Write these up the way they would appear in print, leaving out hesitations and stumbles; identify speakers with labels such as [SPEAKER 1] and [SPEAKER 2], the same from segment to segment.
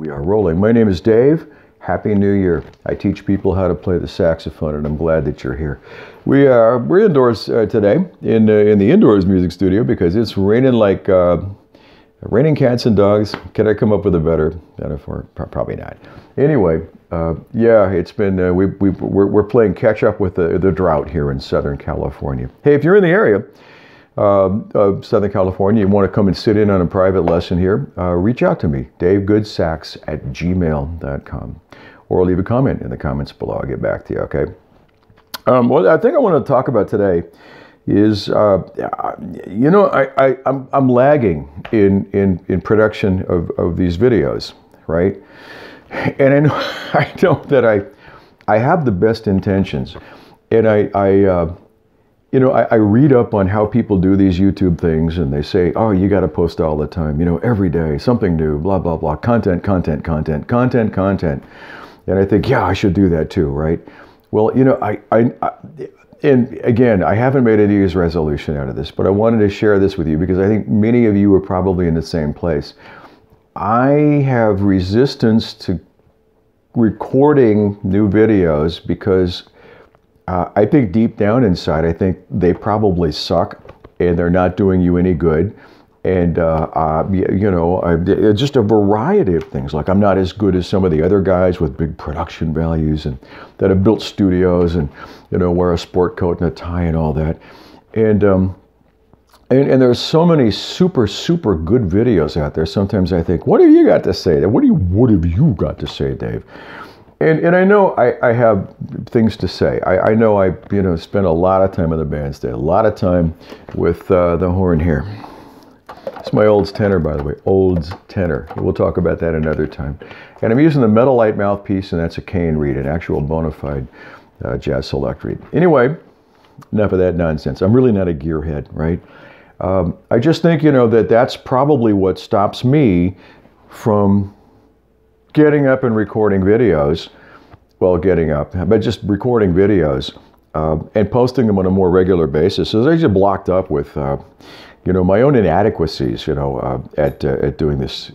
[SPEAKER 1] We are rolling. My name is Dave. Happy New Year. I teach people how to play the saxophone, and I'm glad that you're here. We're indoors today in the indoors music studio because it's raining like raining cats and dogs. Can I come up with a better metaphor? Probably not. Anyway, yeah, it's been we're playing catch up with the drought here in Southern California. Hey, if you're in the area of Southern California, you want to come and sit in on a private lesson here, reach out to me, davegoodsax@gmail.com, or leave a comment in the comments below. I'll get back to you, okay? What I think I want to talk about today is, you know, I'm lagging in production of these videos, right? And I know that I have the best intentions, and you know, I read up on how people do these YouTube things, and they say, oh, you got to post all the time, you know, every day, something new, blah, blah, blah, content. And I think, yeah, I should do that too, right? Well, you know, and again, I haven't made a New Year's resolution out of this, but I wanted to share this with you because I think many of you are probably in the same place. I have resistance to recording new videos because I think deep down inside, I think they probably suck and they're not doing you any good. And, you know, just a variety of things. Like I'm not as good as some of the other guys with big production values and that have built studios and, you know, wear a sport coat and a tie and all that. And there's so many super good videos out there. Sometimes I think, what have you got to say? What have you got to say, Dave? And I know I have things to say. I know I, you know, spent a lot of time on the bandstand, a lot of time with the horn here. It's my Olds tenor, by the way, Olds tenor. We'll talk about that another time. And I'm using the Metalite mouthpiece, and that's a cane reed, an actual bona fide jazz select reed. Anyway, enough of that nonsense. I'm really not a gearhead, right? I just think, you know, that's probably what stops me from getting up and recording videos. Well, getting up, but just recording videos and posting them on a more regular basis. So I just blocked up with, you know, my own inadequacies, you know, at doing this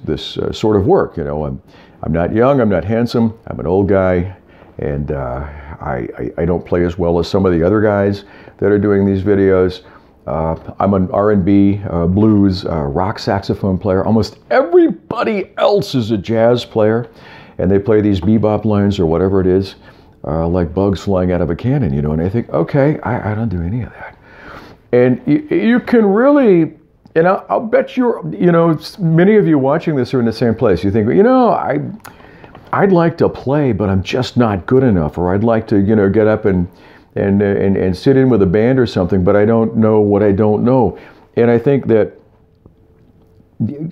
[SPEAKER 1] sort of work. You know, I'm not young, I'm not handsome, I'm an old guy, and I don't play as well as some of the other guys that are doing these videos. I'm an R&B, blues, rock saxophone player. Almost everybody else is a jazz player, and they play these bebop lines or whatever it is, like bugs flying out of a cannon, you know. And I think, okay, I don't do any of that. And you can really, and I'll bet you know, many of you watching this are in the same place. You think, you know, I'd like to play, but I'm just not good enough, or I'd like to, you know, get up and sit in with a band or something, but I don't know what I don't know. And I think that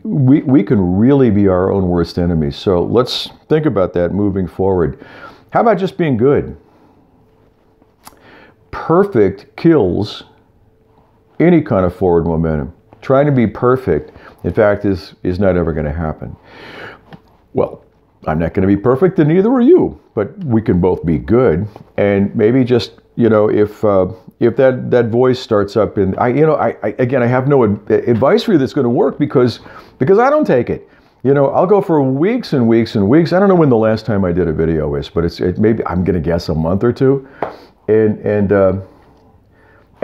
[SPEAKER 1] we can really be our own worst enemies. So let's think about that moving forward. How about just being good? Perfect kills any kind of forward momentum. Trying to be perfect, in fact, is not ever going to happen. Well, I'm not going to be perfect, and neither are you, but we can both be good. And maybe just, you know, if that voice starts up in, again, I have no advice for you that's going to work because I don't take it. You know, I'll go for weeks and weeks and weeks. I don't know when the last time I did a video is, but it maybe, I'm going to guess, a month or two. And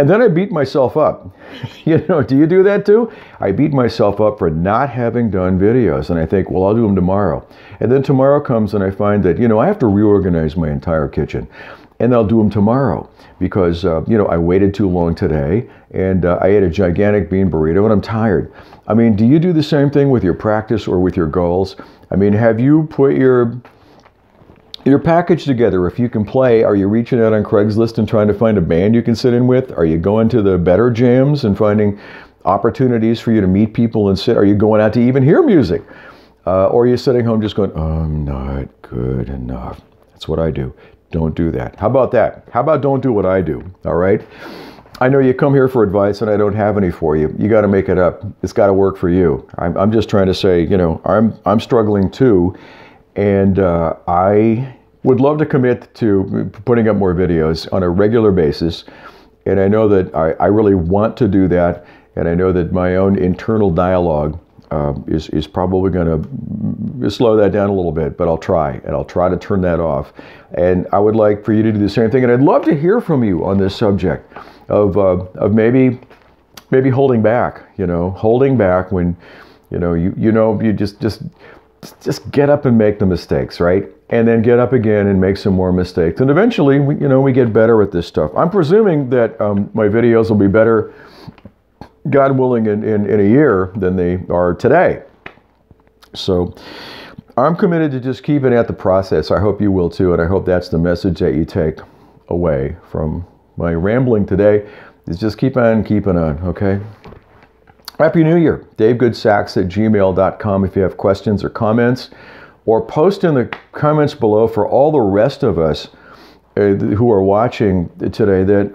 [SPEAKER 1] then I beat myself up. You know, do you do that too? I beat myself up for not having done videos. And I think, well, I'll do them tomorrow. And then tomorrow comes and I find that, you know, I have to reorganize my entire kitchen. And I'll do them tomorrow because, you know, I waited too long today and I ate a gigantic bean burrito and I'm tired. I mean, do you do the same thing with your practice or with your goals? I mean, have you put your package together? If you can play, are you reaching out on Craigslist and trying to find a band you can sit in with? Are you going to the better jams and finding opportunities for you to meet people and sit? Are you going out to even hear music? Or are you sitting home just going, I'm not good enough? That's what I do. Don't do that. How about that? How about don't do what I do? All right? I know you come here for advice and I don't have any for you. You got to make it up. It's got to work for you. I'm just trying to say, you know, I'm struggling too. And I would love to commit to putting up more videos on a regular basis. And I know that I really want to do that. And I know that my own internal dialogue is probably going to slow that down a little bit, but I'll try, and I'll try to turn that off. And I would like for you to do the same thing. And I'd love to hear from you on this subject of maybe holding back. Holding back when you just get up and make the mistakes, right? And then get up again and make some more mistakes. And eventually, we get better at this stuff. I'm presuming that my videos will be better, God willing, in a year than they are today. So I'm committed to just keeping at the process. I hope you will too. And I hope that's the message that you take away from my rambling today, is just keep on keeping on, okay? Happy New Year. DaveGoodSacks@gmail.com if you have questions or comments, or post in the comments below for all the rest of us who are watching today that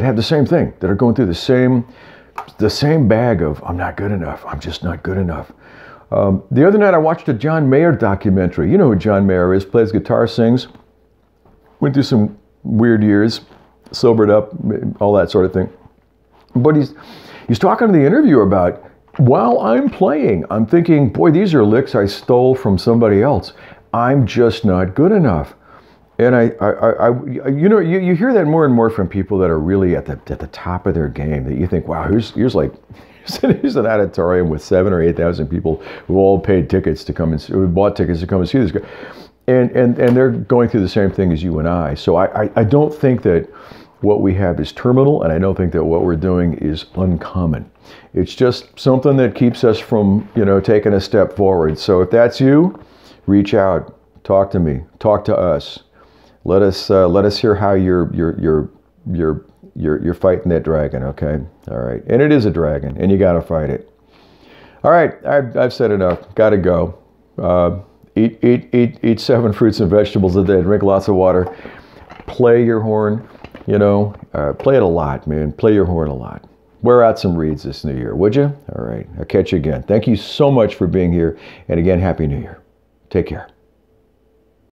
[SPEAKER 1] have the same thing, that are going through the same bag of I'm not good enough. I'm just not good enough. The other night I watched a John Mayer documentary. You know who John Mayer is? Plays guitar, sings. Went through some weird years, sobered up, all that sort of thing. But he's talking to the interviewer about, while I'm playing, I'm thinking, boy, these are licks I stole from somebody else. I'm just not good enough. And you hear that more and more from people that are really at the top of their game, that you think, wow, here's an auditorium with 7,000 or 8,000 people who all paid tickets to come and who bought tickets to come and see this guy. And they're going through the same thing as you and I. So I don't think that what we have is terminal, and I don't think that what we're doing is uncommon. It's just something that keeps us from, taking a step forward. So if that's you, reach out, talk to me, talk to us. Let us hear how you're fighting that dragon, okay? All right, and it is a dragon, and you got to fight it. All right, I've said enough. Got to go. Eat 7 fruits and vegetables a day. Drink lots of water. Play your horn. Play it a lot, man. Play your horn a lot. Wear out some reeds this new year, would you? All right, I'll catch you again. Thank you so much for being here, and again, Happy New Year. Take care.